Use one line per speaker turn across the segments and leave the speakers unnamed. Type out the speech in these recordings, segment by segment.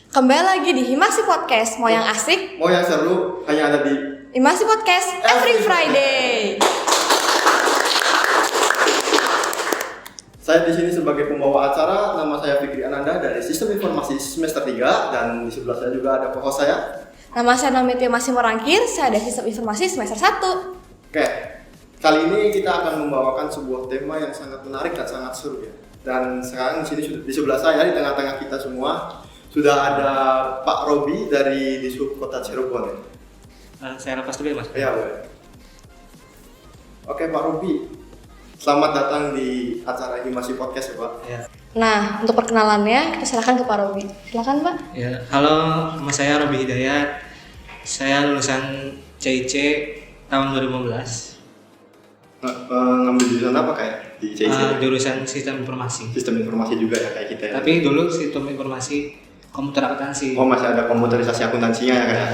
Kembali lagi di Himasi Podcast. Mau yang asik,
mau yang seru, hanya ada di
Himasi Podcast every Friday.
Saya di sini sebagai pembawa acara. Nama saya Fikri Ananda dari Sistem Informasi semester 3 dan di sebelah saya juga ada co-host saya.
Nama saya Namitya masih merangkir. Saya dari Sistem Informasi semester 1.
Oke, kali ini kita akan membawakan sebuah tema yang sangat menarik dan sangat seru ya. Dan sekarang di sini di sebelah saya, di tengah-tengah kita semua sudah ada Pak Robi dari Dishub Kota Cirebon ya.
Saya lepas dulu ya Mas.
Iya boleh. Oke Pak Robi, selamat datang di acara Himasi Podcast ya Pak.
Ya.
Nah, untuk perkenalannya kita serahkan ke Pak Robi. Silakan Pak.
Ya, halo, nama saya Robi Hidayat. Saya lulusan CIC tahun 2015.
Ngambil jurusan apa kayak di CIC?
Jurusan Sistem Informasi.
Sistem informasi juga ya kayak kita ya.
Tapi dulu Sistem Informasi Komputer Akuntansi.
Oh masih ada komputerisasi akuntansinya ya kayak.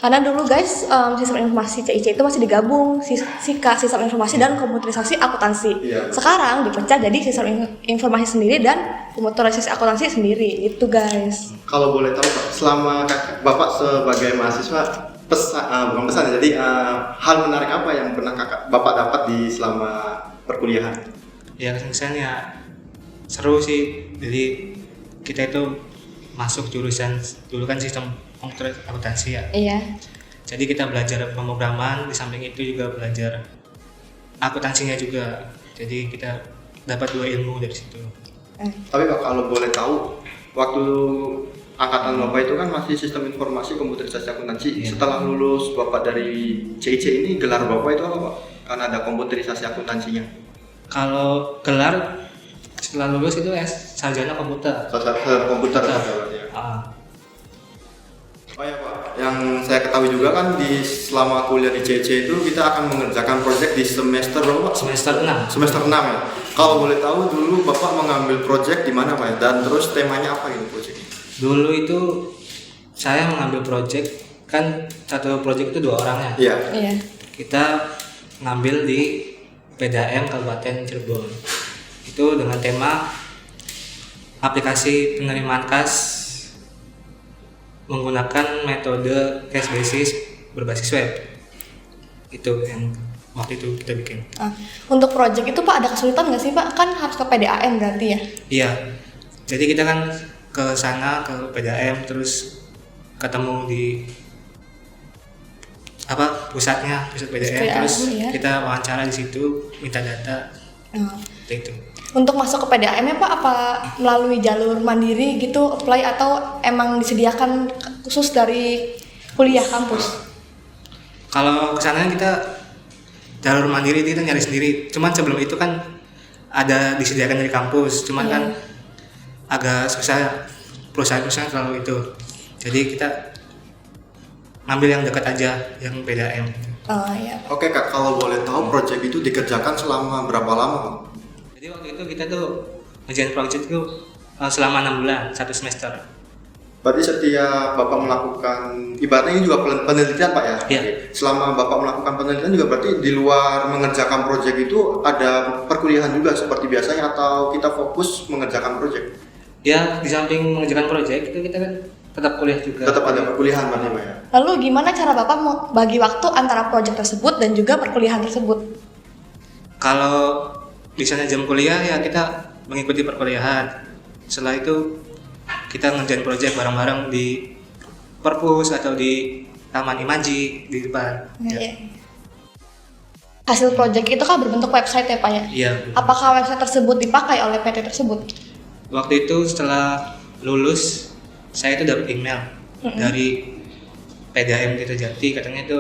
Karena dulu guys, sistem informasi CIC itu masih digabung SIKA, sistem informasi dan komputerisasi akuntansi.
Iya.
Sekarang dipecah jadi sistem informasi sendiri dan komputerisasi akuntansi sendiri. Itu guys.
Kalau boleh tahu Pak, selama Bapak sebagai mahasiswa bukan pesan ya, jadi hal menarik apa yang pernah Bapak dapat di selama perkuliahan?
Ya, kesannya seru sih. Jadi kita itu masuk jurusan dulu kan sistem komputer akuntansi ya.
Iya.
Jadi kita belajar pemrograman, di samping itu juga belajar akuntansinya juga. Jadi kita dapat dua ilmu dari situ.
Tapi Pak kalau boleh tahu, waktu angkatan Bapak itu kan masih sistem informasi komputerisasi akuntansi.
Iya.
Setelah lulus Bapak dari CIC ini, gelar Bapak itu apa Pak? Karena ada komputerisasi akuntansinya.
Kalau gelar setelah lulus itu sarjana komputer.
Sarjana komputer ya. Oh ya Pak, yang saya ketahui juga kan di selama kuliah di CIC itu kita akan mengerjakan proyek di semester berapa Pak?
Semester 6.
Semester 6 ya. Kalau boleh tahu dulu Bapak mengambil proyek di mana Pak ya? Dan terus temanya apa gitu proyeknya?
Dulu itu saya mengambil proyek, kan satu proyek itu 2 orang ya.
Iya.
Iya.
Kita ngambil di PDAM Kabupaten Cirebon. Itu dengan tema aplikasi penerimaan kas menggunakan metode cash basis berbasis web. Itu yang waktu itu kita bikin.
Untuk proyek itu Pak ada kesulitan nggak sih Pak? Kan harus ke PDAM berarti ya?
Iya. Jadi kita kan ke sana ke PDAM terus ketemu di pusat PDAM terus
ya.
Kita wawancara di situ, minta data. Itu.
Untuk masuk ke PDAM-nya Pak, apa melalui jalur mandiri gitu, apply atau emang disediakan khusus dari kuliah kampus?
Kalau kesana kita jalur mandiri kita nyari sendiri. Cuman sebelum itu kan ada disediakan dari kampus. Cuman kan agak susah, perusahaan-perusahaan selalu itu. Jadi kita ngambil yang dekat aja, yang PDAM.
Oh iya.
Oke Kak, kalau boleh tahu proyek itu dikerjakan selama berapa lama Pak?
Jadi waktu itu kita tuh ngerjain project itu selama 6 bulan, 1 semester.
Berarti setiap Bapak melakukan, ibaratnya ini juga penelitian Pak ya?
Iya.
Selama Bapak melakukan penelitian juga berarti di luar mengerjakan proyek itu ada perkuliahan juga seperti biasanya atau kita fokus mengerjakan proyek?
Ya, di samping mengerjakan proyek itu kita kan tetap kuliah juga.
Tetap ada perkuliahan berarti Pak ya?
Lalu gimana cara Bapak mau bagi waktu antara proyek tersebut dan juga perkuliahan tersebut?
Kalau misalnya jam kuliah ya kita mengikuti perkuliahan. Setelah itu kita ngerjain proyek bareng-bareng di perpus atau di Taman Imaji di depan.
Iya. Hasil proyek itu kan berbentuk website ya Pak ya?
Iya.
Apakah website tersebut dipakai oleh PT tersebut?
Waktu itu setelah lulus saya itu dapat email dari PDAM Tirtajati, katanya itu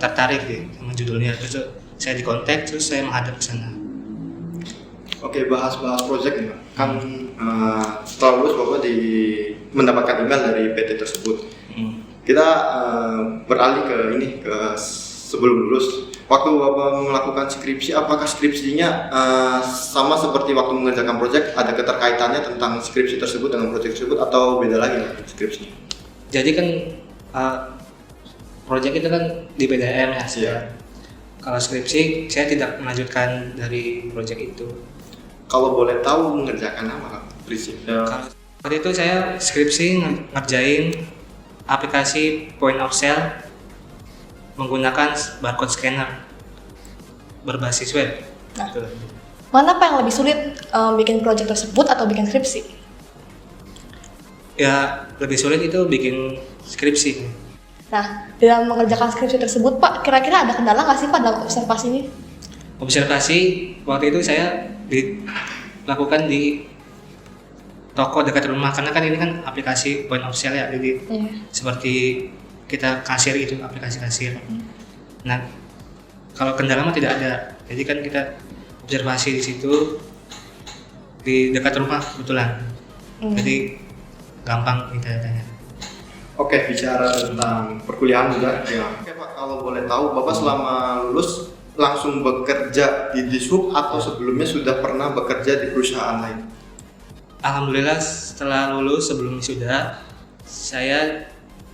tertarik deh sama judulnya. Terus saya dikontak, terus saya menghadap ke sana.
Oke, bahas-bahas proyek nih Pak. Kan setelah lulus Bapak mendapatkan email dari PT tersebut. Kita beralih ke sebelum lulus. Waktu Bapak melakukan skripsi, apakah skripsinya sama seperti waktu mengerjakan proyek, ada keterkaitannya tentang skripsi tersebut dengan proyek tersebut atau beda lagi skripsinya?
Jadi kan proyek itu kan di PDAM ya.
Iya.
Kalau skripsi saya tidak melanjutkan dari proyek itu.
Kalau boleh tahu mengerjakan apa Kak? Prinsipnya.
Kalau waktu itu saya skripsi ngerjain aplikasi point of sale menggunakan barcode scanner berbasis web.
Nah.
Gitu.
Mana Pak yang lebih sulit, bikin project tersebut atau bikin skripsi?
Ya lebih sulit itu bikin skripsi.
Nah, dalam mengerjakan skripsi tersebut Pak, kira-kira ada kendala nggak sih Pak dalam observasinya?
Observasi waktu itu saya dilakukan di toko dekat rumah, karena kan ini kan aplikasi point of sale ya, jadi
Iya.
seperti kita kasir itu, aplikasi kasir. Nah, kalau kendala mah tidak ada, jadi kan kita observasi di situ di dekat rumah kebetulan, jadi gampang ditanya-tanya.
Oke, bicara tentang perkuliahan juga ya. Oke Pak, kalau boleh tahu Bapak selama lulus langsung bekerja di Dishub atau sebelumnya sudah pernah bekerja di perusahaan lain?
Alhamdulillah setelah lulus sebelum wisuda saya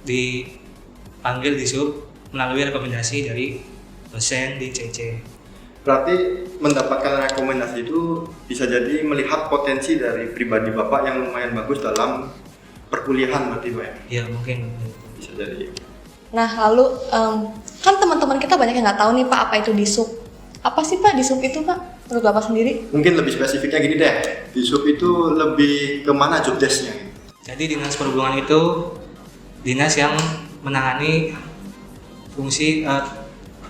dipanggil di Sub melalui rekomendasi dari dosen di CC.
Berarti mendapatkan rekomendasi itu bisa jadi melihat potensi dari pribadi Bapak yang lumayan bagus dalam perkuliahan berarti Pak ya?
Ya mungkin.
Bisa jadi.
Nah, lalu kan teman-teman kita banyak yang nggak tahu nih Pak apa itu Dishub. Apa sih Pak Dishub itu Pak? Menurut Bapak sendiri?
Mungkin lebih spesifiknya gini deh, Dishub itu lebih kemana job desk-nya?
Jadi dinas perhubungan itu dinas yang menangani fungsi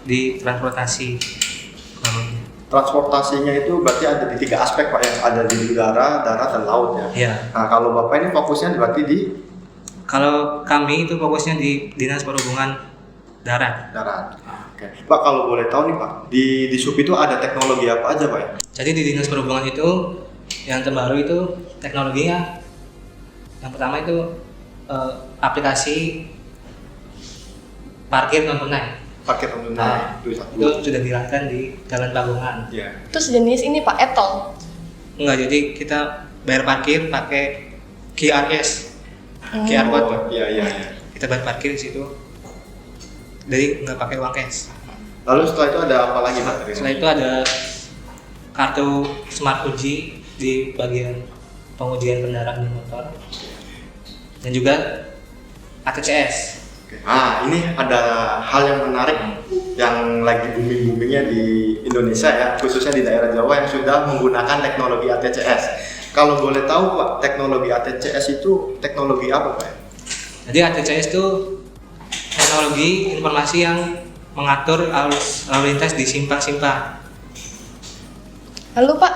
di transportasi.
Transportasinya itu berarti ada di 3 aspek Pak ya, ada di udara, darat, dan laut ya.
Ya.
Nah kalau Bapak ini fokusnya berarti di
Kalau kami itu fokusnya di dinas perhubungan darat.
darat. Oke. Pak kalau boleh tahu nih Pak, di Dishub itu ada teknologi apa aja Pak ya?
Jadi di dinas perhubungan itu yang terbaru itu teknologinya yang pertama itu aplikasi parkir non tunai.
Parkir non tunai itu satu.
Itu sudah dirancang di Jalan Pagungan.
Iya.
Itu sejenis ini Pak, e-tol.
Enggak, jadi kita bayar parkir pakai QRS, QR code. Pak.
Iya.
Kita bayar parkir di situ. Jadi nggak pakai uang cash.
Lalu setelah itu ada apa lagi Pak?
Setelah itu ada kartu Smart Uji di bagian pengujian kendaraan bermotor dan juga ATCS.
Oke. Nah ini ada hal yang menarik yang lagi booming-boomingnya di Indonesia ya, khususnya di daerah Jawa yang sudah menggunakan teknologi ATCS. Kalau boleh tahu Pak, teknologi ATCS itu teknologi apa Pak?
Jadi ATCS itu teknologi informasi yang mengatur arus lalu lintas di simpang-simpang.
Lalu Pak,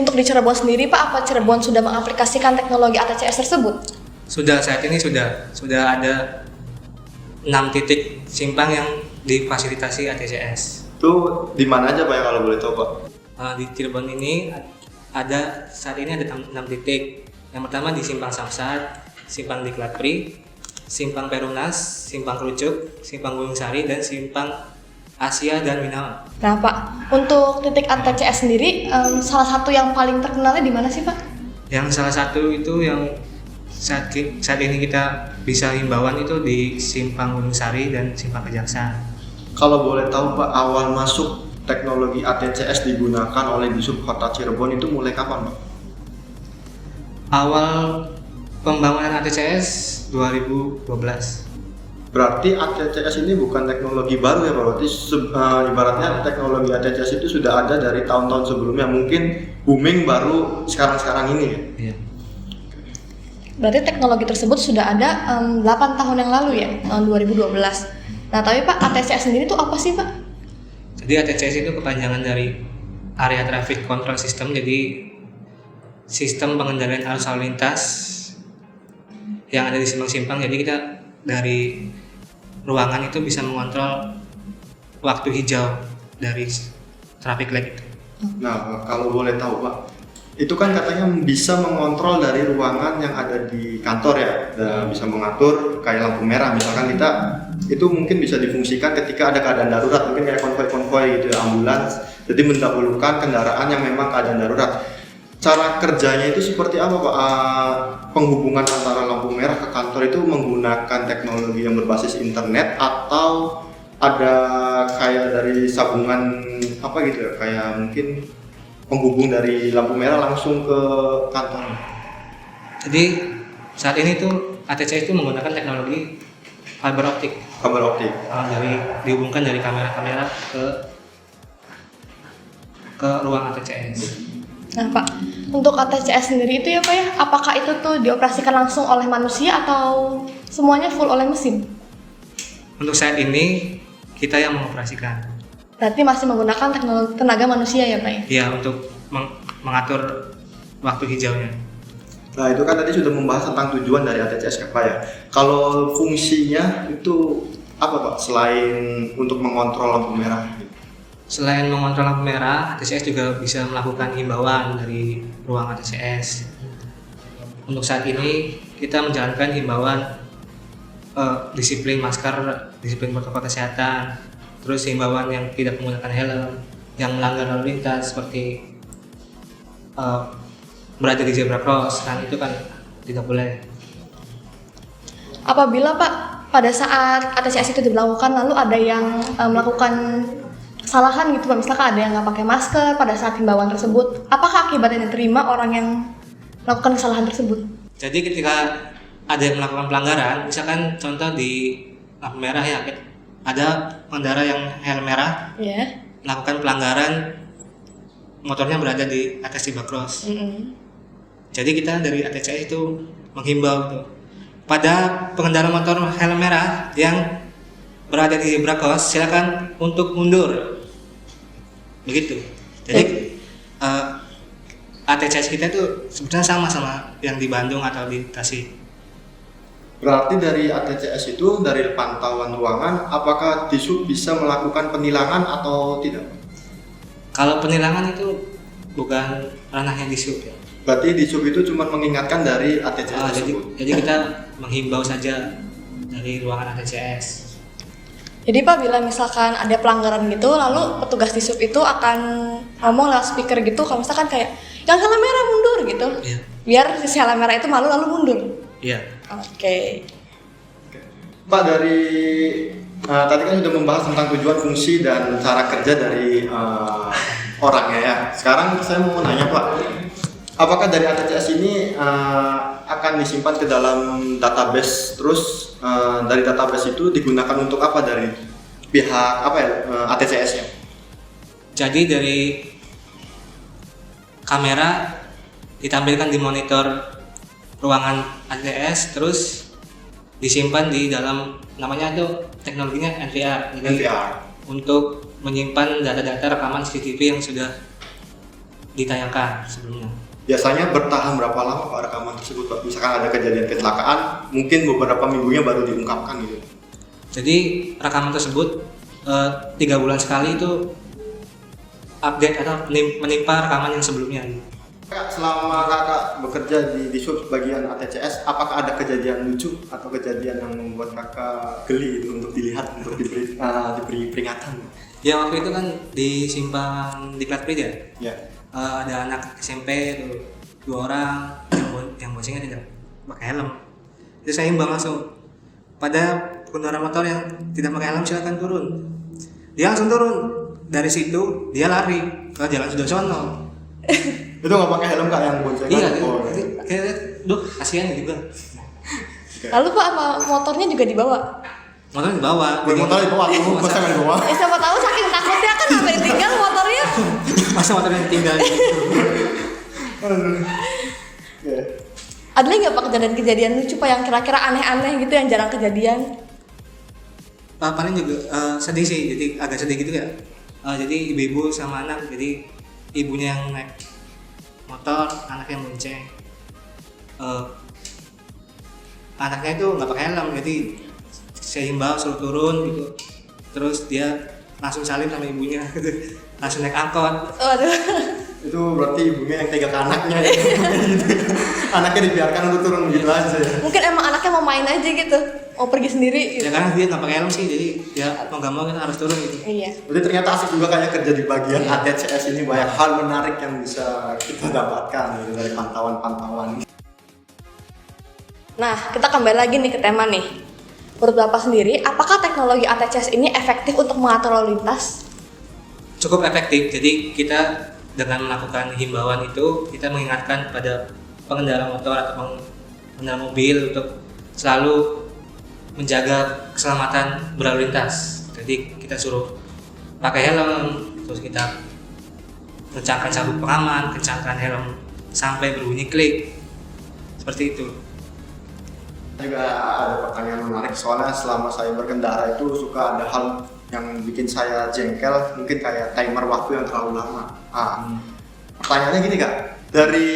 untuk di Cirebon sendiri Pak, apa Cirebon sudah mengaplikasikan teknologi ATCS tersebut?
Sudah saat ini sudah ada 6 titik simpang yang difasilitasi ATCS.
Itu di mana aja Pak ya kalau boleh tahu Pak?
Di Cirebon ini ada saat ini ada 6 titik. Yang pertama di Simpang Samsat, Simpang Diklat Pri, Simpang Perunas, Simpang Kerucuk, Simpang Gunung Sari, dan Simpang Asia dan Minawan.
Nah Pak, untuk titik ATCS sendiri, salah satu yang paling terkenalnya di mana sih Pak?
Yang salah satu itu yang saat ini kita bisa himbauan itu di Simpang Gunung Sari dan Simpang Kejaksaan.
Kalau boleh tahu Pak, awal masuk teknologi ATCS digunakan oleh Dishub Kota Cirebon itu mulai kapan Pak?
Awal pembangunan ATCS 2012.
Berarti ATCS ini bukan teknologi baru ya Pak? Berarti ibaratnya teknologi ATCS itu sudah ada dari tahun-tahun sebelumnya, mungkin booming baru sekarang-sekarang ini ya?
Iya.
Berarti teknologi tersebut sudah ada 8 tahun yang lalu ya, tahun 2012. Nah tapi Pak, ATCS sendiri itu apa sih Pak?
Jadi ATCS itu kepanjangan dari Area Traffic Control System, jadi sistem pengendalian arus lalu lintas yang ada di simpang-simpang. Jadi kita dari ruangan itu bisa mengontrol waktu hijau dari traffic light itu.
Nah, kalau boleh tahu Pak, itu kan katanya bisa mengontrol dari ruangan yang ada di kantor ya, dan bisa mengatur kayak lampu merah misalkan kita, itu mungkin bisa difungsikan ketika ada keadaan darurat, mungkin kayak konvoi-konvoi gitu ya, ambulans, jadi mendahulukan kendaraan yang memang keadaan darurat. Cara kerjanya itu seperti apa Pak? Penghubungan antara lampu merah ke kantor itu menggunakan teknologi yang berbasis internet atau ada kayak dari sambungan apa gitu ya, kayak mungkin penghubung dari lampu merah langsung ke kantor.
Jadi saat ini tuh ATCS itu menggunakan teknologi fiber optik.
Kabel optik.
Dihubungkan dari kamera-kamera ke ruang ATCS.
Nah Pak, untuk ATCS sendiri itu ya Pak ya, apakah itu tuh dioperasikan langsung oleh manusia atau semuanya full oleh mesin?
Untuk saat ini kita yang mengoperasikan.
Berarti masih menggunakan teknologi tenaga manusia ya Pak ya?
Iya, untuk mengatur waktu hijaunya.
Nah itu kan tadi sudah membahas tentang tujuan dari ATCS Pak ya. Kalau fungsinya itu apa Pak selain untuk mengontrol lampu merah?
Selain mengontrol lampu merah, ATCS juga bisa melakukan himbauan dari ruang ATCS. Untuk saat ini kita menjalankan himbauan disiplin masker, disiplin protokol kesehatan, terus himbauan yang tidak menggunakan helm, yang melanggar lalu lintas seperti berada di zebra cross, kan itu kan tidak boleh.
Apabila Pak pada saat ATCS itu diberlakukan lalu ada yang melakukan kesalahan gitu Pak, misalkan ada yang nggak pakai masker pada saat himbauan tersebut, apakah akibat yang diterima orang yang melakukan kesalahan tersebut?
Jadi ketika ada yang melakukan pelanggaran, misalkan contoh di lampu merah ya, ada pengendara yang helm merah melakukan pelanggaran, motornya berada di atas zebra cross. Jadi kita dari ATCS itu menghimbau tuh pada pengendara motor helm merah yang berada di zebra cross, silakan untuk mundur. Begitu. Jadi ATCS kita itu sebenarnya sama yang di Bandung atau di Tasik.
Berarti dari ATCS itu dari pantauan ruangan, apakah Disub bisa melakukan penilangan atau tidak?
Kalau penilangan itu bukan ranahnya Disub ya.
Berarti Disub itu cuma mengingatkan dari ATCS tersebut.
Jadi kita menghimbau saja dari ruangan ATCS.
Jadi Pak, bila misalkan ada pelanggaran gitu, lalu petugas di sub itu akan ngomong lewat speaker gitu, kalau misalkan kayak yang helm merah mundur gitu, biar si helm merah itu malu lalu mundur.
Iya.
Oke.
Pak, dari tadi kan sudah membahas tentang tujuan, fungsi, dan cara kerja dari orangnya ya. Sekarang saya mau nanya Pak, apakah dari ATCS ini akan disimpan ke dalam database, terus dari database itu digunakan untuk apa dari pihak ATCS-nya?
Jadi dari kamera ditampilkan di monitor ruangan ATCS, terus disimpan di dalam, namanya itu teknologinya NVR. Jadi untuk menyimpan data-data rekaman CCTV yang sudah ditayangkan sebelumnya.
Biasanya bertahan berapa lama Pak rekaman tersebut Pak? Misalkan ada kejadian kecelakaan, mungkin beberapa minggunya baru diungkapkan gitu.
Jadi rekaman tersebut 3 bulan sekali itu update atau menimpa rekaman yang sebelumnya.
Kak, selama kakak bekerja di sub bagian ATCS, apakah ada kejadian lucu atau kejadian yang membuat kakak geli untuk dilihat, untuk diberi peringatan?
Ya waktu itu kan di simpang di Plat ya.
Ya.
Ada anak SMP tuh 2 orang yang boncengnya tidak pakai helm. Jadi saya imbang langsung pada pengendara motor yang tidak pakai helm, silakan turun. Dia langsung turun. Dari situ dia lari ke Jalan Sudarsono.
Itu nggak pakai helm Kak yang bonceng?
Iya. Jadi kayak duh kasihan juga.
Lalu Pak, apa motornya juga dibawa?
Motornya dibawa.
Motor dibawa, masa nggak dibawa?
Siapa tahu saking takutnya kan sampai ditinggal motornya.
Masa motornya ditinggal.
Ada nggak Pak kejadian-kejadian lucu Pak yang kira-kira aneh-aneh gitu yang jarang kejadian?
Paling juga sedih sih, jadi agak sedih gitu ya. Jadi ibu-ibu sama anak, jadi ibunya yang naik motor, anaknya yang bonceng. Anaknya itu nggak pakai helm, jadi saya himbau suruh turun gitu. Terus dia langsung salim sama ibunya, langsung naik angkot.
Waduh.
Itu berarti ibunya yang tega ke anaknya ya. Anaknya dibiarkan untuk turun gitu aja ya.
Mungkin emang anaknya mau main aja gitu, mau pergi sendiri gitu.
Ya karena dia nggak pakai helm sih, jadi ya mau nggak mau kita harus turun gitu.
Iya.
Jadi ternyata asik juga kayak kerja di bagian ATCS ini, banyak hal menarik yang bisa kita dapatkan gitu, dari pantauan-pantauan.
Nah, kita kembali lagi nih ke tema nih. Menurut Bapak sendiri, apakah teknologi ATCS ini efektif untuk mengatur lalu lintas?
Cukup efektif, jadi kita dengan melakukan himbauan itu kita mengingatkan pada pengendara motor atau pengendara mobil untuk selalu menjaga keselamatan berlalu lintas. Jadi kita suruh pakai helm, terus kita kencangkan sabuk pengaman, kencangkan helm sampai berbunyi klik, seperti itu.
Juga ada pertanyaan menarik, soalnya selama saya berkendara itu suka ada hal yang bikin saya jengkel, mungkin kayak timer waktu yang terlalu lama. Pertanyaannya gini Kak, dari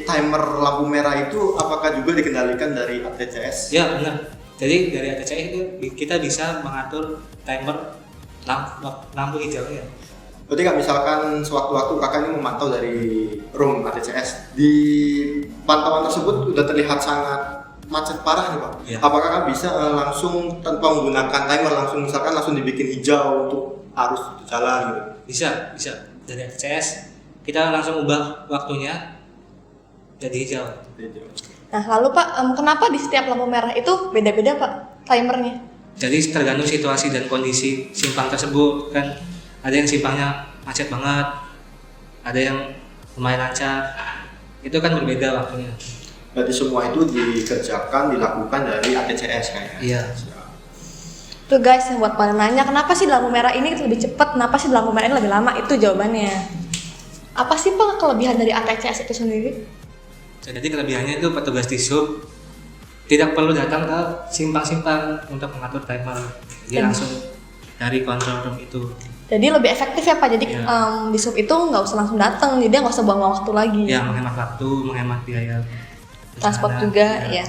timer lampu merah itu apakah juga dikendalikan dari ATCS?
Ya benar. Jadi dari ATCS itu kita bisa mengatur timer lampu hijaunya.
Berarti Kak, misalkan sewaktu-waktu Kakak ini memantau dari room ATCS, di pantauan tersebut udah terlihat sangat macet parah nih Pak.
Ya.
Apakah Kakak bisa langsung tanpa menggunakan timer langsung dibikin hijau untuk arus jalan gitu?
Bisa. Dari ATCS kita langsung ubah waktunya jadi hijau.
Nah, lalu Pak, kenapa di setiap lampu merah itu beda-beda Pak timernya?
Jadi tergantung situasi dan kondisi simpang tersebut kan. Ada yang simpangnya macet banget, ada yang lumayan lancar. Itu kan berbeda waktunya.
Berarti semua itu dilakukan dari ATCS kayaknya.
Iya.
Tuh guys, yang buat pada nanya kenapa sih lampu merah ini lebih cepat, kenapa sih lampu merah ini lebih lama, itu jawabannya. Apa sih Pak kelebihan dari ATCS itu sendiri?
Jadi kelebihannya itu petugas di sub tidak perlu datang ke simpang-simpang untuk mengatur timer. Jadi langsung dari control room itu.
Jadi lebih efektif ya Pak, jadi di sub itu nggak usah langsung datang, jadi nggak usah buang waktu lagi.
Ya, menghemat waktu, menghemat biaya
Transport juga, ya.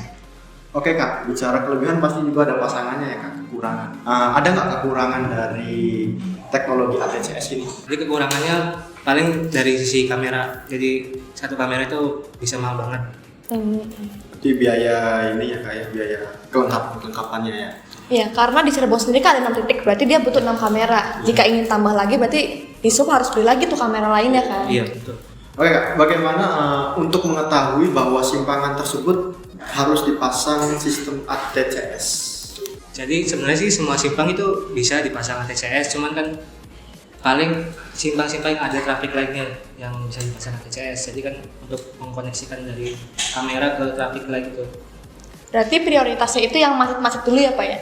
Oke Kak, bicara kelebihan pasti juga ada pasangannya ya Kak, kekurangan. Ada nggak kekurangan dari teknologi ATCS ini?
Jadi kekurangannya paling dari sisi kamera. Jadi satu kamera itu bisa mahal banget.
Jadi biaya ini ya Kak ya, biaya kelengkapannya ya.
Iya, karena di Cirebon sendiri kan ada 6 titik, berarti dia butuh 6 kamera. Jika ingin tambah lagi, berarti di sub harus beli lagi tuh kamera lainnya kan?
Iya, betul.
Oke Kak, bagaimana untuk mengetahui bahwa simpangan tersebut harus dipasang sistem ATCS?
Jadi sebenarnya sih semua simpang itu bisa dipasang ATCS, cuman kan paling simpang-simpang yang ada traffic light-nya yang bisa dipasang ATCS. Jadi kan untuk mengkoneksikan dari kamera ke traffic light itu.
Berarti prioritasnya itu yang macet-macet dulu ya Pak ya?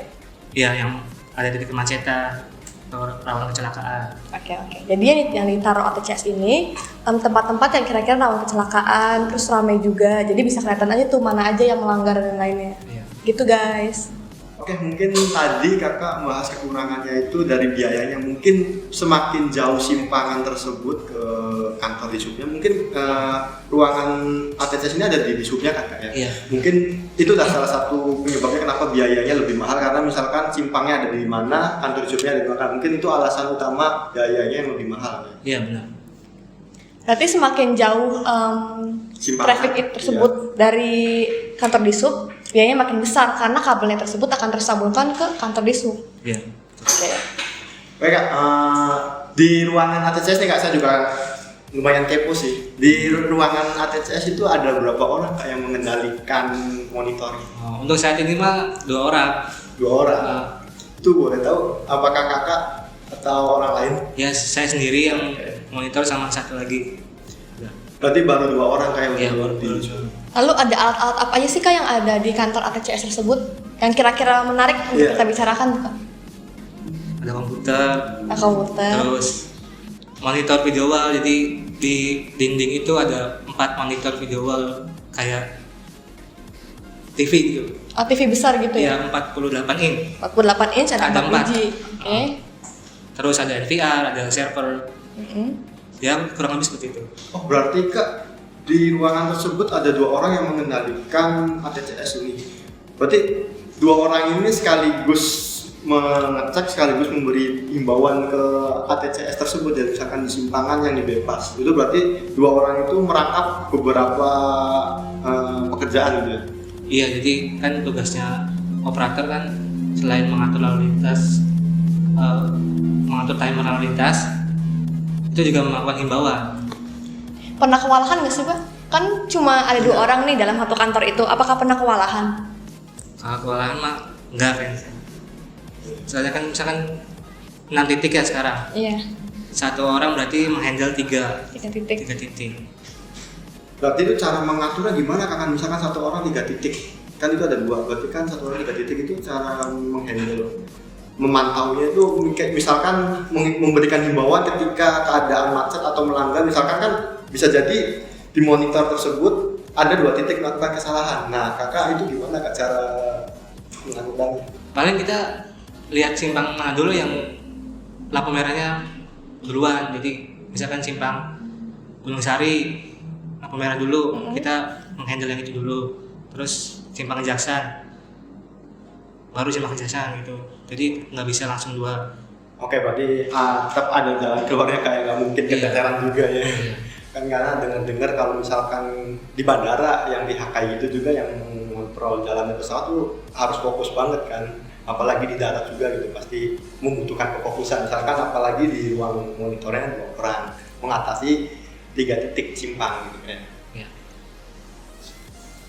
Iya, yang ada titik kemacetan atau rawan kecelakaan.
Oke. Jadi yang ditaruh ATCS ini tempat-tempat yang kira-kira rawan kecelakaan, terus ramai juga. Jadi bisa kelihatan aja tuh mana aja yang melanggar dan lainnya.
Iya.
Gitu guys.
Oke, mungkin tadi Kakak bahas kekurangannya itu dari biayanya. Mungkin semakin jauh simpangan tersebut ke kantor di subnya, mungkin ruangan ATCS ini ada di subnya kan Kak ya?
Iya.
Mungkin itu salah satu penyebabnya kenapa biayanya lebih mahal, karena misalkan simpangnya ada di mana, kantor di subnya ada di mana. Mungkin itu alasan utama biayanya yang lebih mahal.
Iya, benar.
Berarti semakin jauh
Simpangan,
traffic tersebut dari kantor di sub, biayanya makin besar karena kabelnya tersebut akan tersambungkan ke kantor di sub.
Iya.
Oke.
Baik Kak, di ruangan ATCS nih Kak, saya juga lumayan kepo sih. Di ruangan ATCS itu ada berapa orang Kak yang mengendalikan monitor?
Untuk saat ini mah 2 orang.
2 orang. Itu boleh tahu apakah Kakak atau orang lain?
Ya, saya sendiri yang monitor sama satu lagi.
Berarti baru 2 orang kayak
Iya,
untuk
baru.
Lalu ada alat-alat apa aja sih Kak yang ada di kantor ATCS tersebut yang kira-kira menarik untuk kita bicarakan Kak?
Ada komputer,
Komputer.
terus monitor video wall. Jadi di dinding itu ada 4 monitor video wall kayak TV gitu.
Oh, TV besar gitu ya?
Ya, 48 inch.
48 inch ada 4
4.
biji. Oke.
Terus ada NVR, ada server. Ya, kurang lebih seperti itu.
Oh, berarti Kak, di ruangan tersebut ada 2 orang yang mengendalikan ATCS ini. Berarti 2 orang ini sekaligus mengecek sekaligus memberi himbauan ke ATCS tersebut ya, misalkan di simpangan yang dibebas. Itu berarti 2 orang itu merangkap beberapa pekerjaan gitu ya.
Iya, jadi kan tugasnya operator kan selain mengatur lalu lintas, mengatur timer lalu lintas, itu juga melakukan himbauan.
Pernah kewalahan nggak sih Pak? Kan cuma ada 2 orang nih dalam satu kantor itu. Apakah pernah kewalahan?
Kalau kewalahan mah enggak kan. Soalnya kan misalkan 6 titik ya sekarang.
Iya.
satu orang berarti menghandle tiga
3 titik.
titik.
Berarti itu cara mengaturnya gimana kakak? Misalkan satu orang 3 titik, kan itu ada 2, berarti kan satu orang 3 titik itu cara menghandle, memantaunya itu misalkan memberikan himbauan ketika keadaan macet atau melanggar, misalkan kan bisa jadi di monitor tersebut ada 2 titik melakukan kesalahan. Nah kakak itu gimana kak cara melakukannya?
Paling kita lihat simpang mana dulu yang lampu merahnya duluan. Jadi misalkan simpang Gunung Sari lampu merah dulu, kita menghandle yang itu dulu. Terus simpang Kejaksan, baru simpang Kejaksan gitu. Jadi nggak bisa langsung 2.
Oke, berarti tetap ada jalan keluarnya, kayak nggak mungkin keteteran juga ya.
Iya.
Kan karena dengar kalau misalkan di bandara yang di HKI itu juga yang mengontrol jalannya pesawat tuh harus fokus banget kan, apalagi di darat juga gitu, pasti membutuhkan kefokusan. Misalkan apalagi di ruang monitornya 2 orang mengatasi 3 titik simpang gitu kan.
Iya.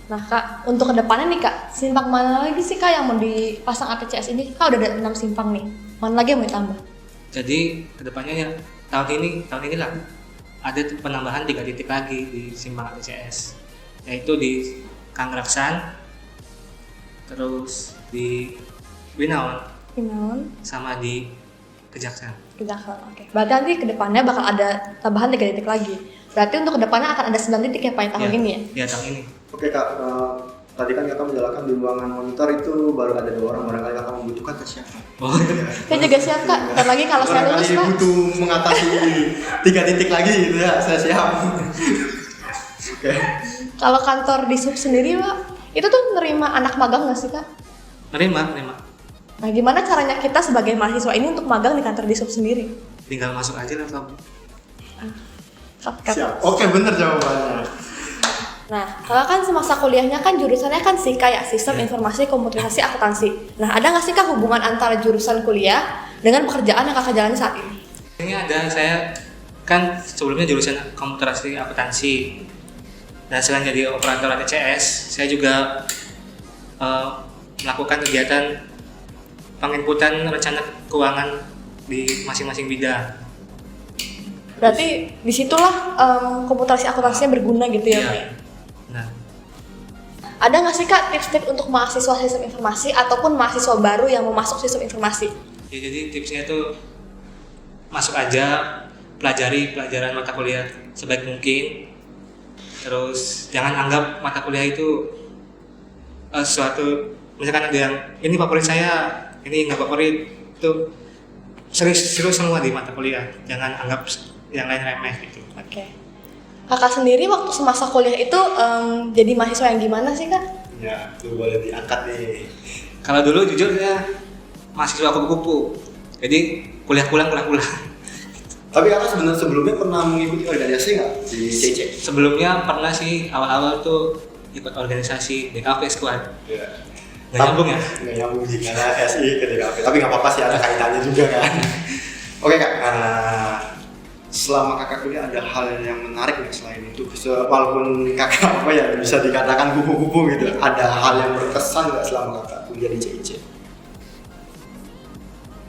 Nah kak, untuk kedepannya nih kak, simpang mana lagi sih kak yang mau dipasang ATCS ini? Kak udah ada 6 simpang nih, mana lagi yang mau ditambah?
Jadi kedepannya ya tahun ini lah ada penambahan 3 titik lagi di simpang ATCS, yaitu di Kangraksan, terus di Winaon, sama di Kejaksan.
Kejaksan, oke. Berarti nanti kedepannya bakal ada tambahan 3 titik lagi. Berarti untuk kedepannya akan ada 9 titik ya Pak tahun ini ya?
Iya tahun ini.
Oke kak, tadi kan kakak menjelaskan di ruangan monitor itu baru ada 2 orang, barangkali kakak membutuhkan ke siapa?
Oh.
Saya juga siap kak, ntar lagi kalau saya lulus
barangkali
Pak.
butuh mengatasi 3 titik lagi gitu ya, saya siap. Oke.
Kalau kantor di sub sendiri Pak, itu tuh nerima anak magang nggak sih kak?
Nerima.
Nah gimana caranya kita sebagai mahasiswa ini untuk magang di kantor di sub sendiri?
Tinggal masuk aja lah kamu.
Shortcut.
Siap. Oke, bener jawabannya.
Nah, kakak kan semasa kuliahnya kan jurusannya kan sih kayak sistem informasi komunikasi akuntansi. Nah, ada nggak sih kak hubungan antara jurusan kuliah dengan pekerjaan yang kakak jalani saat ini?
Ini ada, saya kan sebelumnya jurusan komunikasi akuntansi. Dan selain jadi operator ATCS, saya juga melakukan kegiatan penginputan rencana keuangan di masing-masing bidang.
Berarti disitulah komunikasi akuntansinya berguna gitu ya, Pak?
Nah,
ada nggak sih kak tips-tips untuk mahasiswa sistem informasi ataupun mahasiswa baru yang mau masuk sistem informasi?
ya jadi tipsnya itu masuk aja, pelajari pelajaran mata kuliah sebaik mungkin. Terus jangan anggap mata kuliah itu suatu, misalkan ada yang ini favorit saya, ini nggak favorit, itu serius semua di mata kuliah. Jangan anggap yang lain remeh gitu.
Oke. Kakak sendiri waktu semasa kuliah itu jadi mahasiswa yang gimana sih kak?
Ya, itu boleh diangkat nih.
Kalau dulu jujur ya mahasiswa kupu-kupu, jadi kuliah pulang.
Tapi kakak sebenarnya sebelumnya pernah mengikuti organisasi nggak di CC?
Sebelumnya pernah sih, awal-awal tuh ikut organisasi DKV Squad.
Iya.
Nggak nyambung ya?
Nggak nyambung sih, karena SI ke DKP. Tapi nggak apa-apa sih, ada kaitannya juga kan. Oke kak, selama kakak kuliah ada hal yang menarik nggak selain itu? Walaupun kakak apa ya bisa dikatakan kupu-kupu gitu, ada hal yang berkesan nggak selama kakak kuliah di CIC?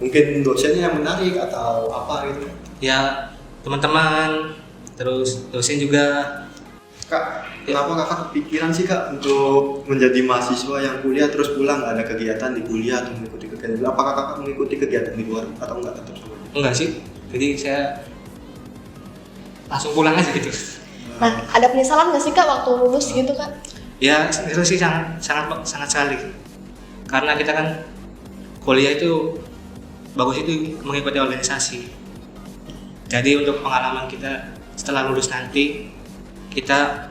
Mungkin dosennya yang menarik atau apa gitu?
Ya teman-teman, terus dosen juga.
Kak, kenapa kakak kepikiran sih kak untuk menjadi mahasiswa yang kuliah terus pulang, nggak ada kegiatan di kuliah atau mengikuti kegiatan? Apakah kakak mengikuti kegiatan di luar atau enggak tetap sama?
Enggak sih, jadi saya langsung pulang aja gitu.
Nah, ada penyesalan nggak sih kak waktu lulus gitu kan?
Ya itu sih sangat sekali, karena kita kan kuliah itu bagus itu mengikuti organisasi. Jadi untuk pengalaman kita setelah lulus nanti, kita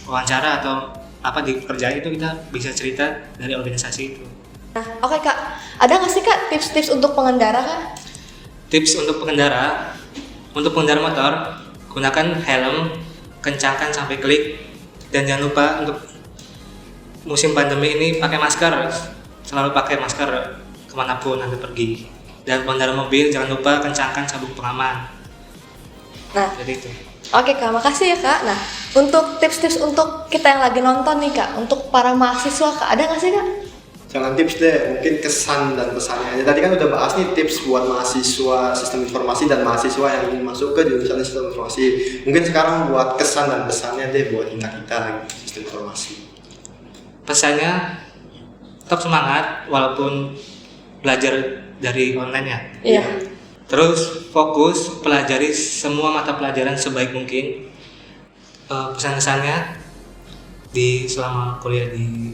wawancara atau apa di pekerjaan itu kita bisa cerita dari organisasi itu.
Nah, oke kak, ada nggak sih kak tips-tips untuk pengendara kak?
Tips untuk pengendara motor, gunakan helm, kencangkan sampai klik, dan jangan lupa untuk musim pandemi ini pakai masker, selalu pakai masker kemanapun Anda pergi. Dan pengendara mobil jangan lupa kencangkan sabuk pengaman.
Nah,
Jadi itu.
oke kak, makasih ya kak. Nah, untuk tips-tips untuk kita yang lagi nonton nih kak, untuk para mahasiswa kak, ada nggak sih kak?
Jangan tips deh, mungkin kesan dan pesannya aja. Tadi kan udah bahas nih tips buat mahasiswa sistem informasi dan mahasiswa yang ingin masuk ke jurusan sistem informasi. Mungkin sekarang buat kesan dan pesannya deh buat kita sistem informasi.
Pesannya tetap semangat walaupun belajar dari online ya.
Iya.
Terus fokus pelajari semua mata pelajaran sebaik mungkin. Pesan-pesannya selama kuliah di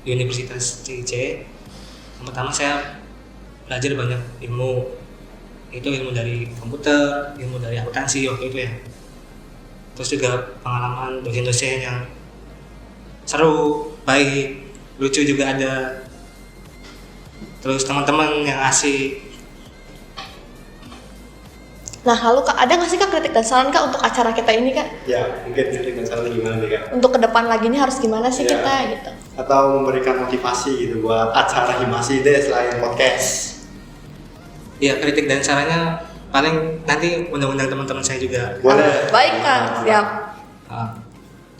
Universitas CIC, yang pertama saya belajar banyak ilmu. Itu ilmu dari komputer, ilmu dari akuntansi waktu itu ya. Terus juga pengalaman dosen-dosen yang seru, baik, lucu juga ada. Terus teman-teman yang asik.
Nah, lalu Kak, ada nggak sih Kak kritik dan saran Kak untuk acara kita ini Kak?
Ya, mungkin kritik dan saran gimana nih Kak?
Untuk ke depan lagi ini harus gimana sih
Iya.
kita gitu?
Atau memberikan motivasi gitu buat acara Himasi deh selain podcast.
Ya, kritik dan sarannya paling nanti undang-undang teman-teman saya juga.
Boleh.
Baik Kak, siap.
Ah,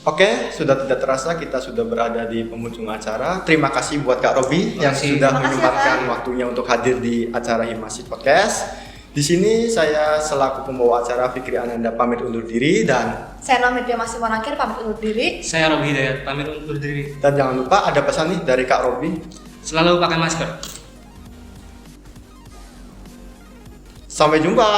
Oke, sudah tidak terasa kita sudah berada di penghujung acara. Terima kasih buat Kak Robi yang
kasih.
sudah
Terima kasih,
menyempatkan
Kak.
waktunya untuk hadir di acara Himasi Podcast. Di sini saya selaku pembawa acara Fikri Ananda pamit undur diri dan
Saya Namitia masih Monakir pamit undur diri.
saya Robi Hidayat pamit undur diri.
jangan lupa ada pesan nih dari Kak Robi.
Selalu pakai masker.
Sampai jumpa.